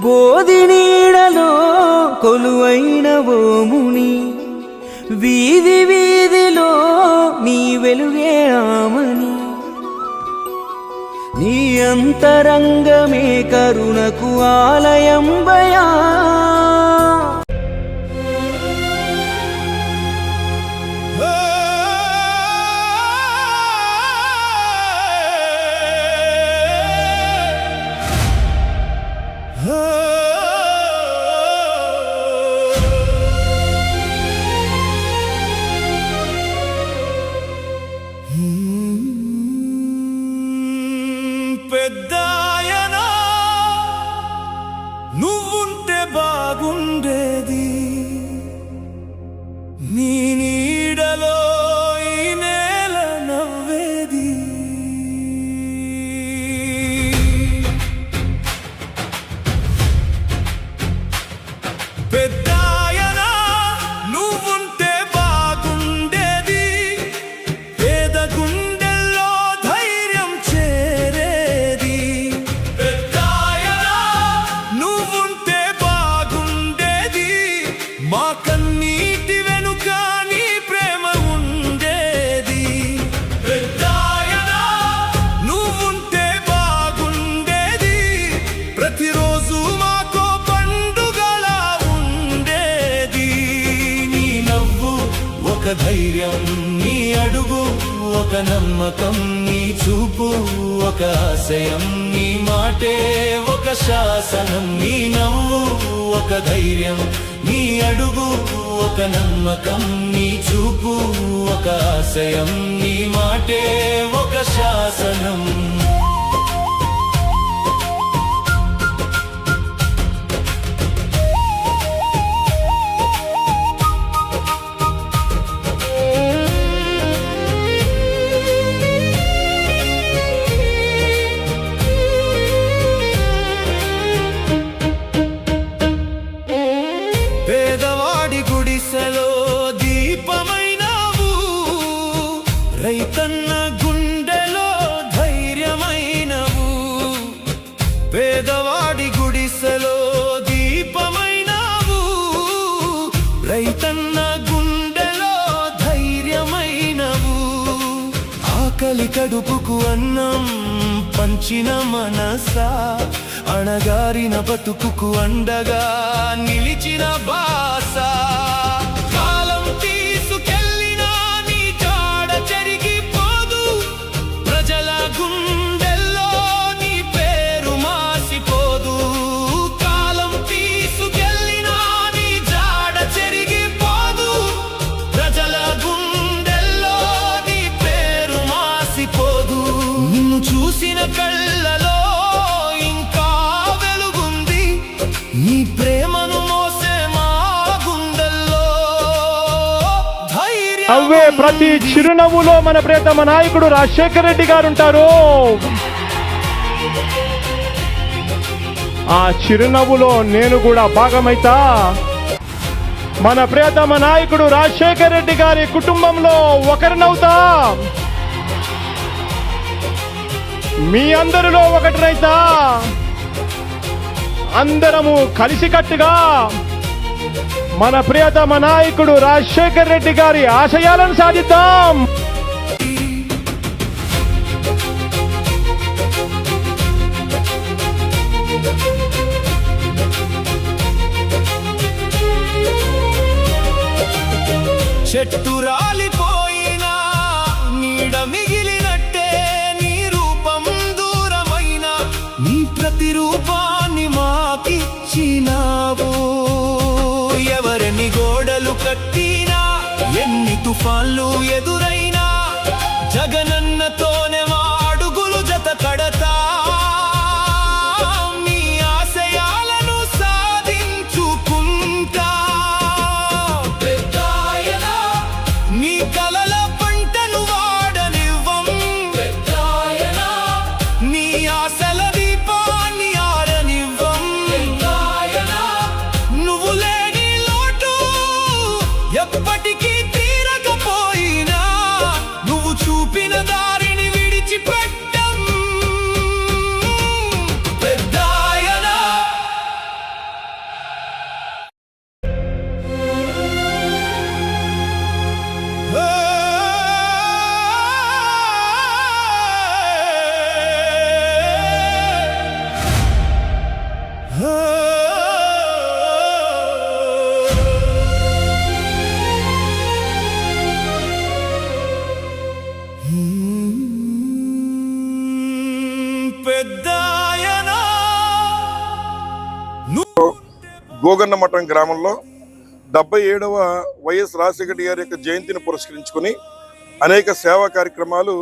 బోధి నీడలో కొలువైన ఓ ముని, వీధి వీధిలో నీ వెలుగే ఆమని, నీ అంతరంగమే కరుణకు ఆలయం భయా. పెద్దాయనా నువ్వుంటే బాగుండేది, నీ నీడలో ఈ నేల నవ్వేది. పెద్దాయనా నువ్వుంటే బాగుండేది, పేద గుండెల్లో ధైర్యం చేరేది. పెద్దాయనా నువ్వుంటే బాగుండేది, మా కన్నీటి వెనుక నీ ప్రేమ ఉండేది. పెద్దాయనా నువ్వుంటే బాగుండేది, ప్రతిరోజు మాకో పండుగలా ఉండేది. నీ నవ్వు ఒక ధైర్యం, నీ అడుగు ఒక నమ్మకం, నీ చూపు ఒక ఆశయం, నీ మాటే ఒక శాసనం. నీ నవ్వు ఒక ధైర్యం, నీ అడుగు ఒక నమ్మకం, నీ చూపు ఒక ఆశయం, నీ మాటే ఒక శాసనం. పేదవాడి గుడిసెలో దీపమైనావు, రైతన్న గుండెలో ధైర్యమైనవు. పేదవాడి గుడిసెలో దీపమైనావు, రైతన్న గుండెలో ధైర్యమైనవు. ఆకలి కడుపుకు అన్నం పంచిన మనసా, అణగారిన బతుకుకు అండగా నిలిచిన బాస. కాలం తీసుకెళ్ళినా నీ జాడ చెరిగిపోదు, ప్రజల గుండెల్లో నీ పేరు మాసిపోదు. కాలం తీసుకెళ్ళినా నీ జాడ చెరిగిపోదు, ప్రజల గుండెల్లో నీ పేరు మాసిపోదు. నిన్ను చూసిన కళ్ళలో ఇంకా వెలుగుంది, నీ ప్రేమను మోసే మా గుండెల్లో ధైర్యం. అవే ప్రతి చిరునవ్వులో మన ప్రియతమ నాయకుడు రాజశేఖర్ రెడ్డి గారు ఉంటారు. ఆ చిరునవ్వులో నేను కూడా భాగమైతా. మన ప్రియతమ నాయకుడు రాజశేఖర్ రెడ్డి గారి కుటుంబంలో ఒకరినవుతా. మీ అందరిలో ఒకటినైతా. అందరము కలిసికట్టుగా మన ప్రియతమ నాయకుడు రాజశేఖర్ రెడ్డి గారి ఆశయాలను సాధిద్దాం. చెట్టు రాలిపోయినా నీడ మిగిలినట్టే, నీ రూపం దూరమైన నీ ప్రతిరూపాన్ని మాకిచ్చినావు. ఎవరిని గోడలు కట్టినా, ఎన్ని తుఫాన్లు ఎదురైనా, జగనన్నతోనే మా అడుగులు జత కడతా. నీ ఆశయాలను సాధించుకుంటా. పెద్దాయనా నీ కలల పంటను వాడనివ్వం. పెద్దాయనా నీ ఆశల దీపాన్ని ఆరనివ్వం. పెద్దాయనా నువ్వు లేని లోటు ఎప్పటికీ తీరకపోయినా, పెద్దాయనా. గోగన్నమఠం గ్రామంలో 77వ వైఎస్ రాజశేఖర గారి యొక్క జయంతిని పురస్కరించుకుని అనేక సేవా కార్యక్రమాలు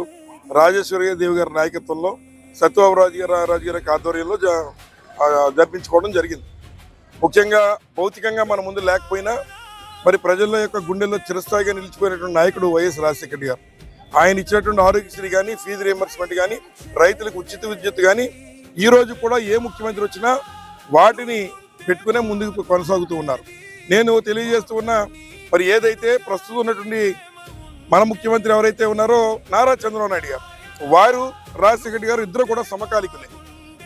రాజేశ్వరీదేవి గారి నాయకత్వంలో సత్యబాబురాజు గారి యొక్క ఆధ్వర్యంలో జరిపించుకోవడం జరిగింది. ముఖ్యంగా భౌతికంగా మన ముందు లేకపోయినా మరి ప్రజల యొక్క గుండెల్లో చిరస్థాయిగా నిలిచిపోయినటువంటి నాయకుడు వైఎస్ రాజశేఖర గారు. ఆయన ఇచ్చినటువంటి ఆరోగ్యశ్రీ కానీ, ఫీజు రియంబర్స్మెంట్ కానీ, రైతులకు ఉచిత విద్యుత్ కానీ, ఈ రోజు కూడా ఏ ముఖ్యమంత్రి వచ్చినా వాటిని పెట్టుకునే ముందుకు కొనసాగుతూ ఉన్నారు. నేను తెలియజేస్తూ ఉన్నా, మరి ఏదైతే ప్రస్తుతం ఉన్నటువంటి మన ముఖ్యమంత్రి ఎవరైతే ఉన్నారో నారా చంద్రబాబు నాయుడు గారు, వారు రాజశేఖర గారు ఇద్దరు కూడా సమకాలికులే.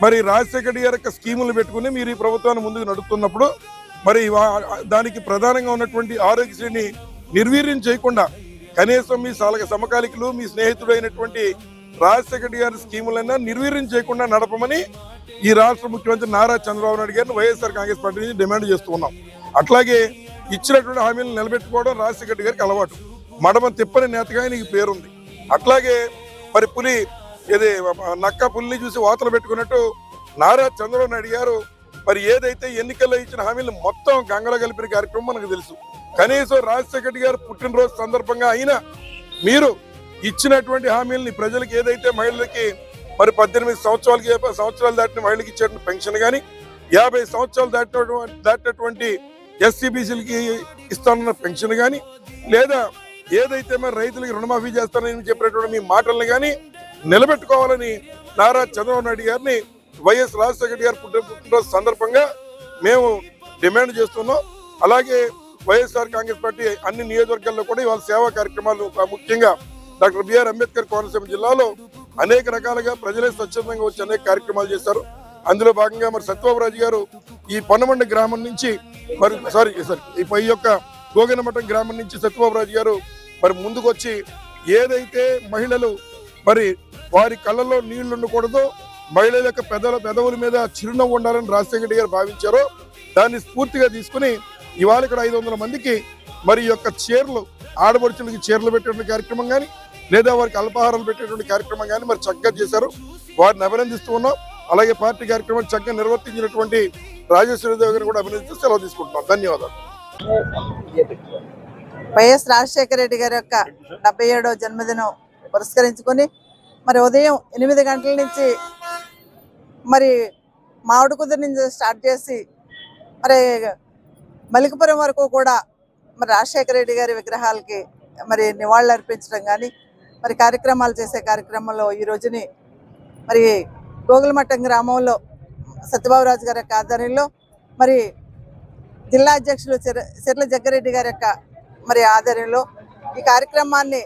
మరి రాజశేఖర గారి యొక్క స్కీములు పెట్టుకుని మీరు ఈ ప్రభుత్వాన్ని ముందుకు నడుపుతున్నప్పుడు మరి దానికి ప్రధానంగా ఉన్నటువంటి ఆరోగ్యశ్రీని నిర్వీర్యం చేయకుండా కనీసం మీ సమకాలికులు, మీ స్నేహితుడు అయినటువంటి రాజశేఖర గారి స్కీములైనా నిర్వీర్యం చేయకుండా నడపమని ఈ రాష్ట్ర ముఖ్యమంత్రి నారా చంద్రబాబు నాయుడు గారిని వైఎస్ఆర్ కాంగ్రెస్ పార్టీ నుంచి డిమాండ్ చేస్తూ ఉన్నాం. అట్లాగే ఇచ్చినటువంటి హామీలను నిలబెట్టుకోవడం రాజశేఖర గారికి అలవాటు. మడమ తిప్పని నేతగా ఆయనకి పేరుంది. అట్లాగే మరి నక్క పులిని చూసి వాతలు పెట్టుకున్నట్టు నారా చంద్రబాబు నాయుడు గారు మరి ఏదైతే ఎన్నికల్లో ఇచ్చిన హామీలు మొత్తం గంగలో కలిపిన కార్యక్రమం మనకు తెలుసు. కనీసం రాజశేఖర గారు పుట్టినరోజు సందర్భంగా అయినా మీరు ఇచ్చినటువంటి హామీలని ప్రజలకు ఏదైతే మహిళలకి మరి 18 సంవత్సరాలు దాటిన మహిళలకు ఇచ్చే పెన్షన్ కానీ, 50 సంవత్సరాలు దాటినటువంటి ఎస్సీబీసీలకి ఇస్తానన్న పెన్షన్ కానీ, లేదా ఏదైతే మరి రైతులకి రుణమాఫీ చేస్తానని చెప్పినటువంటి మీ మాటలను కానీ నిలబెట్టుకోవాలని నారా చంద్రబాబు నాయుడు గారిని వైఎస్ రాజశేఖర గారి పుట్టినరోజు సందర్భంగా మేము డిమాండ్ చేస్తున్నాం. అలాగే వైఎస్ఆర్ కాంగ్రెస్ పార్టీ అన్ని నియోజకవర్గాల్లో కూడా ఇవాళ సేవా కార్యక్రమాలు, ముఖ్యంగా డాక్టర్ బిఆర్ అంబేద్కర్ కోనసీమ జిల్లాలో అనేక రకాలుగా ప్రజలే స్వచ్ఛందంగా వచ్చి అనేక కార్యక్రమాలు చేశారు. అందులో భాగంగా మరి సత్యబాబురాజు గారు ఈ పొన్నమండ గ్రామం నుంచి ఈ యొక్క గోగన్నమఠం గ్రామం నుంచి సత్యబాబురాజు గారు మరి ముందుకు వచ్చి ఏదైతే మహిళలు మరి వారి కళ్ళల్లో నీళ్లు ఉండకూడదో, మహిళల యొక్క పెదవుల మీద చిరునవ్వు ఉండాలని రాజశేఖర గారు భావించారో దాన్ని స్ఫూర్తిగా తీసుకుని ఇవాళ ఇక్కడ 500 మందికి మరి యొక్క చీరలు, ఆడపడుచులకి చీరలు పెట్టేటువంటి కార్యక్రమం కానీ, లేదా వారికి అల్పాహారాలు పెట్టేటువంటి కార్యక్రమం కానీ మరి చక్కగా చేశారు. వారిని అభినందిస్తూ ఉన్నాం. అలాగే పార్టీ కార్యక్రమాలు చక్కగా నిర్వర్తించినటువంటి రాజేశ్వరీదేవి గారిని కూడా అభినందిస్తూ సెలవు తీసుకుంటున్నాం. ధన్యవాదాలు. వైఎస్ రాజశేఖర రెడ్డి గారి యొక్క 77వ జన్మదినం పురస్కరించుకొని మరి ఉదయం 8 గంటల నుంచి మరి మామిడికుదురు నుంచి స్టార్ట్ చేసి మరి మలికపురం వరకు కూడా మరి రాజశేఖర రెడ్డి గారి విగ్రహాలకి మరి నివాళులు అర్పించడం కానీ మరి కార్యక్రమాలు చేసే కార్యక్రమంలో ఈ రోజుని మరి గోగులమఠం గ్రామంలో సత్యబాబురాజు గారి యొక్క ఆధ్వర్యంలో మరి జిల్లా అధ్యక్షులు సిర్ల జగ్గారెడ్డి గారి యొక్క మరి ఆధ్వర్యంలో ఈ కార్యక్రమాన్ని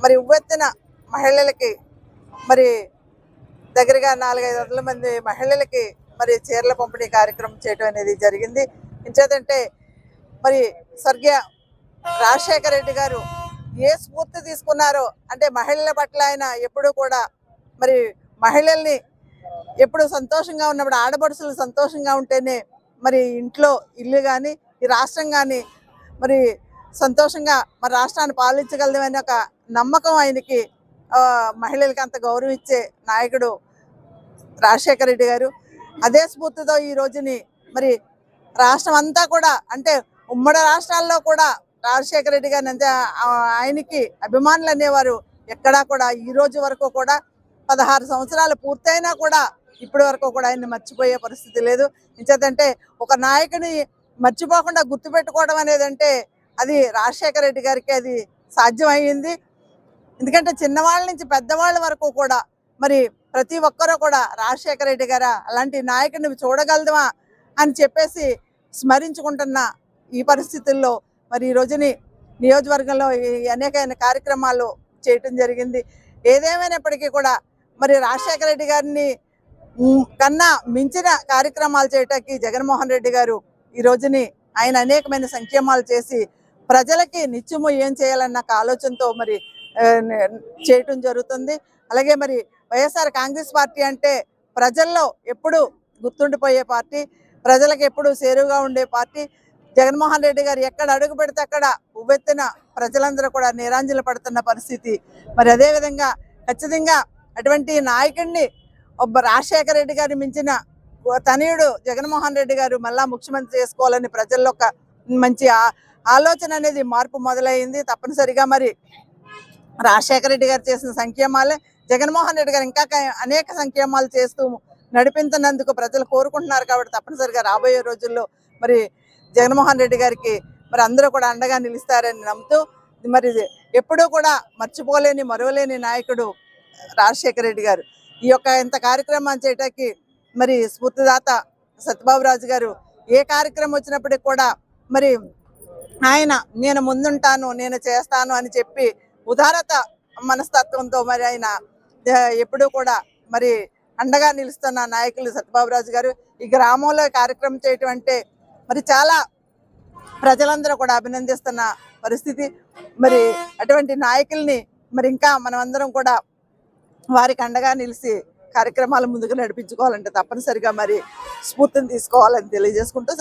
మరి ఉవ్వెత్తున మహిళలకి మరి దగ్గరగా 400-500 మంది మహిళలకి మరి చీరల పంపిణీ కార్యక్రమం చేయడం అనేది జరిగింది. ఎంచేతంటే మరి స్వర్గీయ రాజశేఖర రెడ్డి గారు ఏ స్ఫూర్తి తీసుకున్నారో అంటే మహిళల పట్ల ఆయన ఎప్పుడూ కూడా మరి మహిళల్ని ఎప్పుడు సంతోషంగా ఉన్నప్పుడు ఆడపడుచులు సంతోషంగా ఉంటేనే మరి ఇంట్లో ఇల్లు కానీ ఈ రాష్ట్రం కానీ మరి సంతోషంగా మరి రాష్ట్రాన్ని పాలించగలదనే ఒక నమ్మకం ఆయనకి, మహిళలకి అంత గౌరవం ఇచ్చే నాయకుడు రాజశేఖర రెడ్డి గారు. అదే స్ఫూర్తితో ఈ రోజుని మరి రాష్ట్రం అంతా కూడా అంటే ఉమ్మడి రాష్ట్రాల్లో కూడా రాజశేఖర రెడ్డి గారిని అంతే ఆయనకి అభిమానులు అనేవారు ఎక్కడా కూడా ఈ రోజు వరకు కూడా 16 సంవత్సరాలు పూర్తయినా కూడా ఇప్పటి వరకు కూడా ఆయన్ని మర్చిపోయే పరిస్థితి లేదు. ఇంచేతంటే ఒక నాయకుని మర్చిపోకుండా గుర్తుపెట్టుకోవడం అనేది అంటే అది రాజశేఖర రెడ్డి గారికి అది సాధ్యమయ్యింది. ఎందుకంటే చిన్నవాళ్ళ నుంచి పెద్దవాళ్ళ వరకు కూడా మరి ప్రతి ఒక్కరూ కూడా రాజశేఖర రెడ్డి గారా అలాంటి నాయకుడిని చూడగలదమా అని చెప్పేసి స్మరించుకుంటున్న ఈ పరిస్థితుల్లో మరి ఈ రోజుని నియోజకవర్గంలో అనేకమైన కార్యక్రమాలు చేయటం జరిగింది. ఏదేమైనప్పటికీ కూడా మరి రాజశేఖర రెడ్డి గారిని కన్నా మించిన కార్యక్రమాలు చేయటానికి జగన్మోహన్ రెడ్డి గారు ఈ రోజుని ఆయన అనేకమైన సంక్షేమాలు చేసి ప్రజలకి నిత్యము ఏం చేయాలన్న ఆలోచనతో మరి చేయటం జరుగుతుంది. అలాగే మరి వైఎస్ఆర్ కాంగ్రెస్ పార్టీ అంటే ప్రజల్లో ఎప్పుడు గుర్తుండిపోయే పార్టీ, ప్రజలకు ఎప్పుడు చేరువుగా ఉండే పార్టీ. జగన్మోహన్ రెడ్డి గారు ఎక్కడ అడుగు పెడితే అక్కడ ఉవ్వెత్తున ప్రజలందరూ కూడా నీరాంజలు పడుతున్న పరిస్థితి. మరి అదేవిధంగా ఖచ్చితంగా అటువంటి నాయకుడిని రాజశేఖర రెడ్డి గారి మించిన తనయుడు జగన్మోహన్ రెడ్డి గారు మళ్ళా ముఖ్యమంత్రి చేసుకోవాలని ప్రజల్లో ఒక మంచి ఆలోచన అనేది మార్పు మొదలైంది. తప్పనిసరిగా మరి రాజశేఖర రెడ్డి గారు చేసిన సంక్షేమాలే జగన్మోహన్ రెడ్డి గారు ఇంకా అనేక సంక్షేమాలు చేస్తూ నడిపించినందుకు ప్రజలు కోరుకుంటున్నారు. కాబట్టి తప్పనిసరిగా రాబోయే రోజుల్లో మరి జగన్మోహన్ రెడ్డి గారికి మరి అందరూ కూడా అండగా నిలుస్తారని నమ్ముతూ మరి ఎప్పుడూ కూడా మర్చిపోలేని మరువలేని నాయకుడు రాజశేఖర రెడ్డి గారు. ఈ యొక్క ఇంత కార్యక్రమాన్ని చేయటానికి మరి స్ఫూర్తిదాత సత్యబాబురాజు గారు ఏ కార్యక్రమం వచ్చినప్పటికి కూడా మరి ఆయన నేను ముందుంటాను, నేను చేస్తాను అని చెప్పి ఉదారత మనస్తత్వంతో మరి ఆయన ఎప్పుడూ కూడా మరి అండగా నిలుస్తున్న నాయకులు సత్యబాబురాజు గారు. ఈ గ్రామంలో కార్యక్రమం చేయటం అంటే మరి చాలా ప్రజలందరూ కూడా అభినందిస్తున్న పరిస్థితి. మరి అటువంటి నాయకుల్ని మరి ఇంకా మనం అందరం కూడా వారికి అండగా నిలిచి కార్యక్రమాలు ముందుకు నడిపించుకోవాలంటే తప్పనిసరిగా మరి స్ఫూర్తిని తీసుకోవాలని తెలియజేసుకుంటూ